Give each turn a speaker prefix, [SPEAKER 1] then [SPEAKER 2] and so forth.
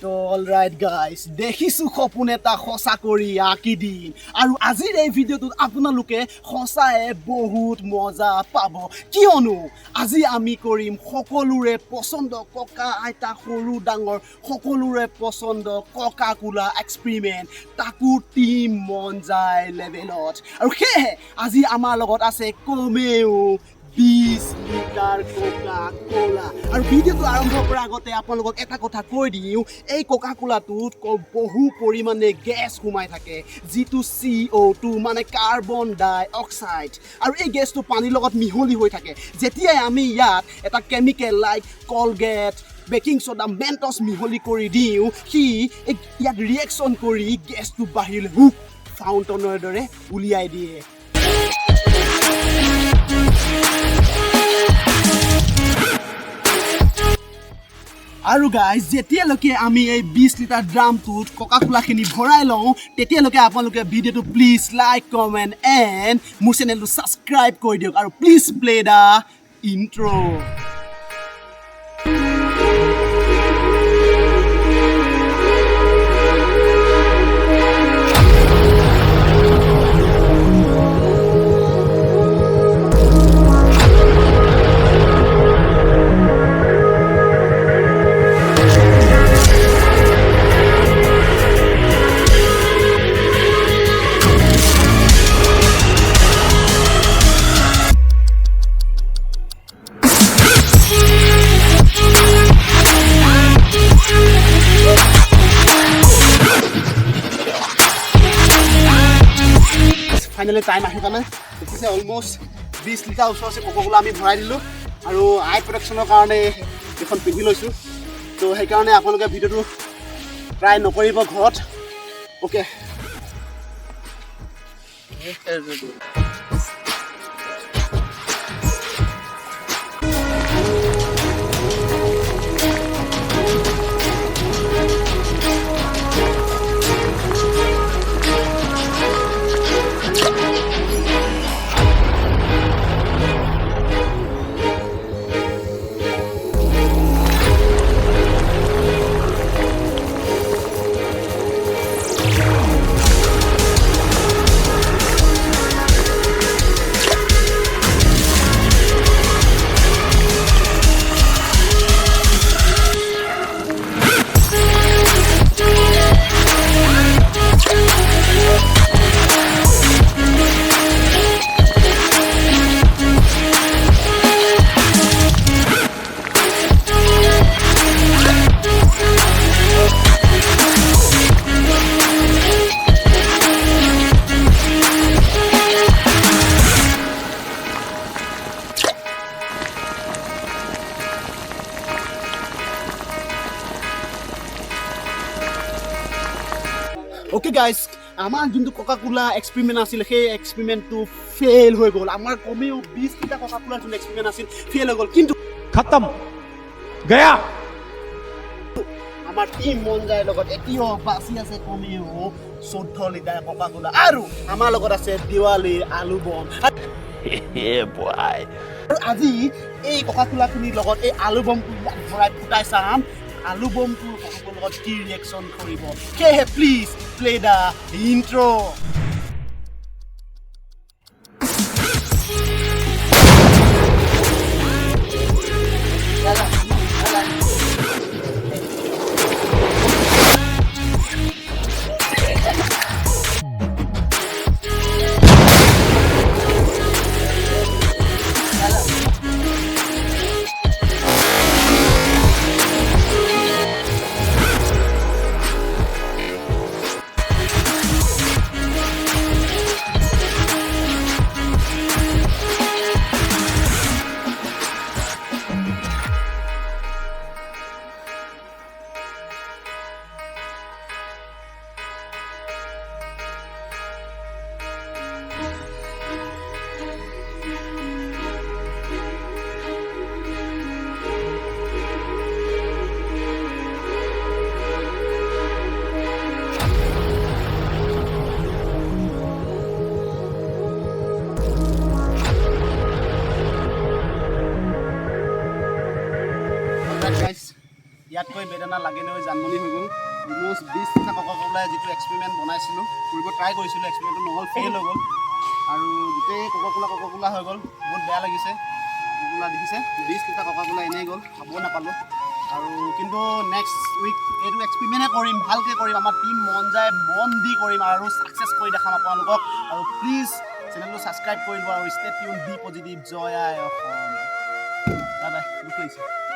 [SPEAKER 1] তো alright guys দেখিছোঁ সপোন এটা সঁচা কৰি আঁকি দিম আৰু আজিৰ এই ভিডিঅ'টোত আপোনালোকে সঁচায়ে বহুত মজা পাব কিয়নো আজি আমি কৰিম সকলোৰে পছন্দ ককা আইতা সৰু ডাঙৰ সকলোৰে পছন্দ কোকা-কোলা এক্সপেৰিমেণ্ট তাকো টিম মন যায় লেভেলত আৰু সেয়ে আজি আমাৰ লগত আছে কমেও 20 লিটাৰ কোকা-কোলা আৰু ভিডিঅ'টো আৰম্ভ কৰাৰ আগতে আপোনালোকক এটা কথা কৈ দিওঁ এই কোকা-কোলাটোত বহু পৰিমাণে গেছ সোমাই থাকে যিটো CO2 মানে কাৰ্বন ডাই অক্সাইড আৰু এই গেছটো পানীৰ লগত মিহলি হৈ থাকে যেতিয়াই আমি ইয়াত এটা chemical like Colgate baking soda Mentos মিহলি কৰি দিওঁ সি ইয়াত ৰিয়েকশ্যন কৰি গেছটো বাহিৰলৈ হুক ফাউণ্টেনৰ দৰে উলিয়াই দিয়ে আৰু গাইজ যেতিয়ালৈকে আমি এই 20 লিটাৰ ড্ৰামটোত কোকা-কোলাখিনি ভৰাই লওঁ তেতিয়ালৈকে আপোনালোকে ভিডিঅ'টো প্লিজ লাইক কমেণ্ট এণ্ড মোৰ চেনেলটো ছাবস্ক্ৰাইব কৰি দিয়ক আৰু please play the intro' finally time আহি পালে দেখিছে অলমষ্ট 20 লিটাৰ ওচৰছে কোকা-কোলা আমি ভৰাই দিলোঁ আৰু আই প্ৰটেকশ্যনৰ কাৰণে এখন পিন্ধি লৈছোঁ তো সেইকাৰণে আপোনালোকে ভিডিঅ'টো ট্ৰাই নকৰিব ঘৰত অ'কে অ'কে গাইজ আমাৰ যোনটো কোকা-কোলা এক্সপেৰিমেণ্ট আছিল সেই এক্সপেৰিমেণ্টটো ফেইল হৈ গ'ল আমাৰ কমেও 20 লিটাৰ কোকা-কোলাৰ যোনটো এক্সপেৰিমেণ্ট আছিল ফেইল হৈ গ'ল কিন্তু খতম গয়া আমাৰ টিম মন যায় লগত এতিয়াও বাচি আছে কমেও 14 লিটাৰ কোকা-কোলা আৰু আমাৰ লগত আছে দিৱালীৰ আলু বম আৰু আজি এই কোকা-কোলাখিনিৰ লগত এই আলু বমটো ভৰাই ফুটাই চাম আলু বমটোৰ লগত কি ৰিয়েকশ্যন কৰিব সেয়েহে প্লিজ প্লে দ্য ইণ্ট্ৰ' হৈ জানমনি হৈ গ'ল অলমষ্ট 20 লিটাৰ কোকাকোলাই যিটো এক্সপেৰিমেণ্ট বনাইছিলোঁ কৰিব ট্ৰাই কৰিছিলোঁ এক্সপেৰিমেণ্টটো নহ'ল ফেইল হৈ গ'ল আৰু গোটেই কোকাকোলা হৈ গ'ল বহুত বেয়া লাগিছে কোকাকোলা দেখিছে 20 লিটাৰ কোকাকোলা এনেই গ'ল খাবও নাপালোঁ আৰু কিন্তু নেক্সট উইক এইটো এক্সপেৰিমেণ্টে কৰিম ভালকৈ কৰিম আমাৰ টীম মন যায় মন দি কৰিম আৰু ছাকচেছ কৰি দেখাম আপোনালোকক আৰু প্লিজ চেনেলটো ছাবস্ক্ৰাইব কৰি দিব আৰু ষ্টে টিউন বি পজিটিভ জয় আই অসম বাই বাই দুখ লাগিছে